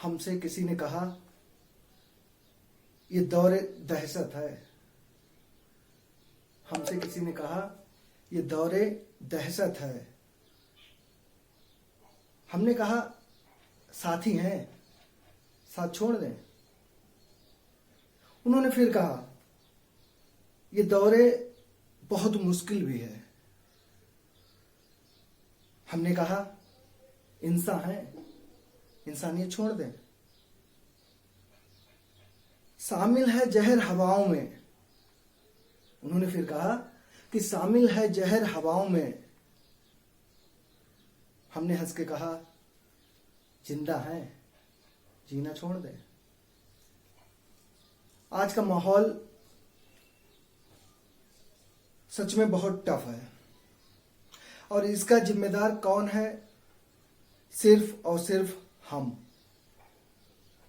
हमसे किसी ने कहा ये दौरे दहशत है। हमसे किसी ने कहा ये दौरे दहशत है। हमने कहा साथी हैं, साथ छोड़ दें। उन्होंने फिर कहा ये दौरे बहुत मुश्किल भी है। हमने कहा इंसान है, इंसानियत छोड़ दें। शामिल है जहर हवाओं में। उन्होंने फिर कहा कि शामिल है जहर हवाओं में। हमने हंस के कहा जिंदा है, जीना छोड़ दें। आज का माहौल सच में बहुत टफ है और इसका जिम्मेदार कौन है? सिर्फ और सिर्फ हम।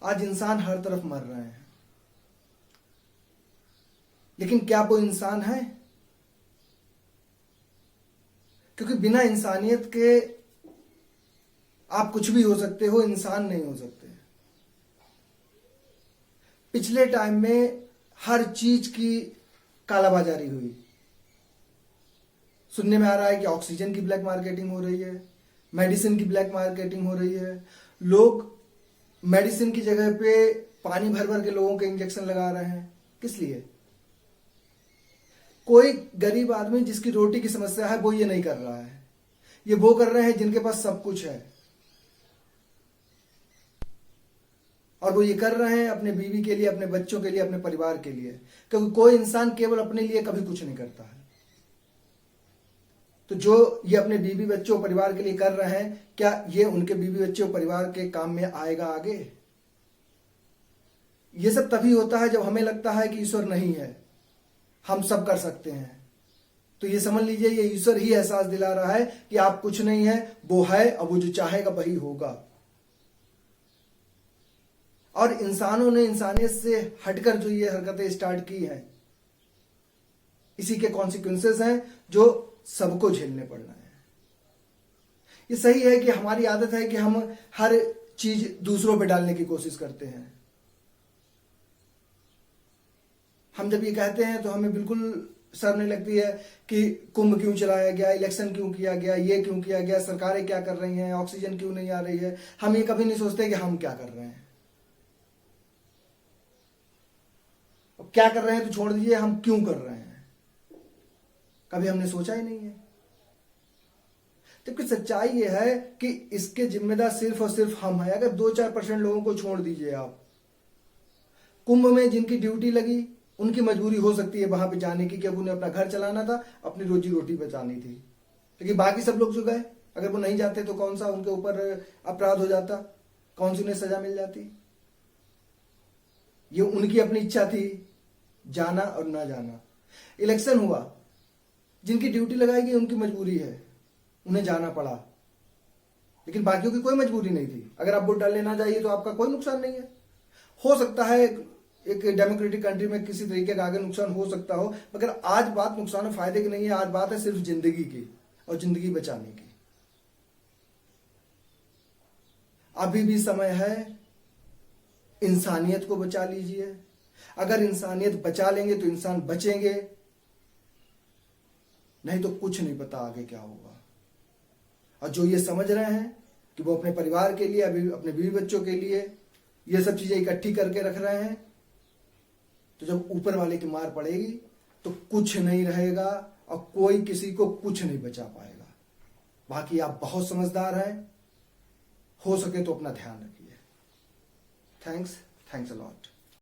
आज इंसान हर तरफ मर रहे हैं, लेकिन क्या वो इंसान है? क्योंकि बिना इंसानियत के आप कुछ भी हो सकते हो, इंसान नहीं हो सकते। पिछले टाइम में हर चीज की कालाबाजारी हुई। सुनने में आ रहा है कि ऑक्सीजन की ब्लैक मार्केटिंग हो रही है, मेडिसिन की ब्लैक मार्केटिंग हो रही है। लोग मेडिसिन की जगह पे पानी भर भर के लोगों के इंजेक्शन लगा रहे हैं। किस लिए? कोई गरीब आदमी जिसकी रोटी की समस्या है वो ये नहीं कर रहा है। ये वो कर रहे हैं जिनके पास सब कुछ है, और वो ये कर रहे हैं अपने बीवी के लिए, अपने बच्चों के लिए, अपने परिवार के लिए। क्योंकि कोई इंसान केवल अपने लिए कभी कुछ नहीं करता है। तो जो ये अपने बीवी बच्चों परिवार के लिए कर रहे हैं, क्या ये उनके बीवी बच्चों परिवार के काम में आएगा आगे? ये सब तभी होता है जब हमें लगता है कि ईश्वर नहीं है, हम सब कर सकते हैं। तो ये समझ लीजिए ये ईश्वर ही एहसास दिला रहा है कि आप कुछ नहीं है, वो है और वो जो चाहेगा वही होगा। और इंसानों ने इंसानियत से हटकर जो ये हरकतें स्टार्ट की हैं, इसी के कॉन्सिक्वेंसेस हैं जो सबको झेलने पड़ना है। ये सही है कि हमारी आदत है कि हम हर चीज दूसरों पे डालने की कोशिश करते हैं। हम जब ये कहते हैं तो हमें बिल्कुल शर्म नहीं लगती है कि कुंभ क्यों चलाया गया, इलेक्शन क्यों किया गया, ये क्यों किया गया, सरकारें क्या कर रही हैं, ऑक्सीजन क्यों नहीं आ रही है। हम ये कभी नहीं सोचते कि हम क्या कर रहे हैं। क्या कर रहे हैं तो छोड़ दीजिए, हम क्यों कर रहे हैं कभी हमने सोचा ही नहीं है। जबकि सच्चाई ये है कि इसके जिम्मेदार सिर्फ और सिर्फ हम हैं। अगर 2-4% लोगों को छोड़ दीजिए आप, कुंभ में जिनकी ड्यूटी लगी उनकी मजबूरी हो सकती है वहां पे जाने की, क्योंकि उन्हें अपना घर चलाना था, अपनी रोजी रोटी बचानी थी। लेकिन बाकी सब लोग जो गए, अगर वो नहीं जाते तो कौन सा उनके ऊपर अपराध हो जाता, कौन सी उन्हें सजा मिल जाती। ये उनकी अपनी इच्छा थी, जाना और ना जाना। इलेक्शन हुआ, जिनकी ड्यूटी लगाई गई उनकी मजबूरी है, उन्हें जाना पड़ा, लेकिन बाकियों की कोई मजबूरी नहीं थी। अगर आप वोट डालने ना जाइए तो आपका कोई नुकसान नहीं है। हो सकता है एक डेमोक्रेटिक कंट्री में किसी तरीके का आगे नुकसान हो सकता हो, मगर आज बात नुकसान और फायदे की नहीं है। आज बात है सिर्फ जिंदगी की और जिंदगी बचाने की। अभी भी समय है, इंसानियत को बचा लीजिए। अगर इंसानियत बचा लेंगे तो इंसान बचेंगे, नहीं तो कुछ नहीं पता आगे क्या होगा। और जो ये समझ रहे हैं कि वो अपने परिवार के लिए, अभी अपने बीवी बच्चों के लिए ये सब चीजें इकट्ठी करके रख रहे हैं, तो जब ऊपर वाले की मार पड़ेगी तो कुछ नहीं रहेगा और कोई किसी को कुछ नहीं बचा पाएगा। बाकी आप बहुत समझदार हैं, हो सके तो अपना ध्यान रखिए। Thanks a lot.